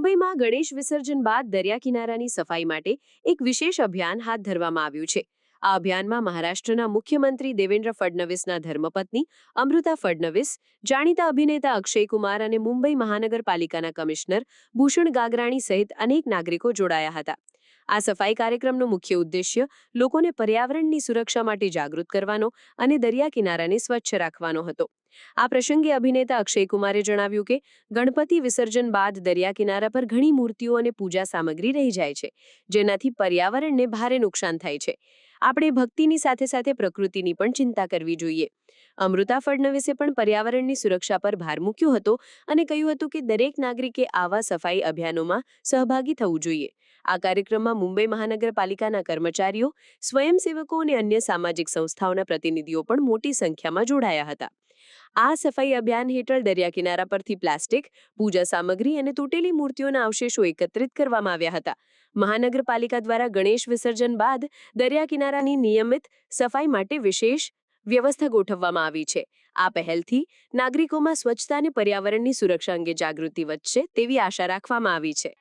મુંબઈમાં ગણેશ વિસર્જન બાદ દરિયા કિનારાની સફાઈ માટે એક વિશેષ અભિયાન હાથ ધરવામાં આવ્યું છે. આ અભિયાનમાં મહારાષ્ટ્રના મુખ્યમંત્રી દેવેન્દ્ર ફડણવીસના ધર્મપત્ની અમૃતા ફડણવીસ, જાણીતા અભિનેતા અક્ષય કુમાર અને મુંબઈ મહાનગરપાલિકાના કમિશનર ભૂષણ ગાગરાણી સહિત અનેક નાગરિકો જોડાયા હતા. આ સફાઈ કાર્યક્રમનો મુખ્ય ઉદ્દેશ્ય લોકોને પર્યાવરણની સુરક્ષા માટે જાગૃત કરવાનો અને દરિયા કિનારાને સ્વચ્છ રાખવાનો હતો. આ પ્રસંગે અભિનેતા અક્ષય કુમારે જણાવ્યું કે ગણપતિ વિસર્જન બાદ દરિયા કિનારા પર ઘણી મૂર્તિઓ અને પૂજા સામગ્રી રહી જાય છે, જેનાથી પર્યાવરણને ભારે નુકસાન થાય છે. આપણે ભક્તિની સાથે સાથે પ્રકૃતિની પણ ચિંતા કરવી જોઈએ. અમૃતા ફડણવીસે પણ પર્યાવરણની સુરક્ષા પર ભાર મૂક્યો હતો અને કહ્યું હતું કે દરેક નાગરિકે આવા સફાઈ અભિયાનોમાં સહભાગી થવું જોઈએ. આ કાર્યક્રમમાં મુંબઈ મહાનગરપાલિકાના કર્મચારીઓ, સ્વયંસેવકો અને અન્ય સામાજિક સંસ્થાઓના પ્રતિનિધિઓ પણ મોટી સંખ્યામાં જોડાયા હતા. આ સફાઈ અભિયાન હેઠળ દરિયા કિનારા પરથી પ્લાસ્ટિક, પૂજા સામગ્રી અને તૂટેલી મૂર્તિઓના અવશેષો એકત્રિત કરવામાં આવ્યા હતા. મહાનગરપાલિકા દ્વારા ગણેશ વિસર્જન બાદ દરિયા કિનારાની નિયમિત સફાઈ માટે વિશેષ વ્યવસ્થા ગોઠવવામાં આવી છે. આ પહેલથી નાગરિકોમાં સ્વચ્છતા અને પર્યાવરણની સુરક્ષા અંગે જાગૃતિ વધશે તેવી આશા રાખવામાં આવી છે.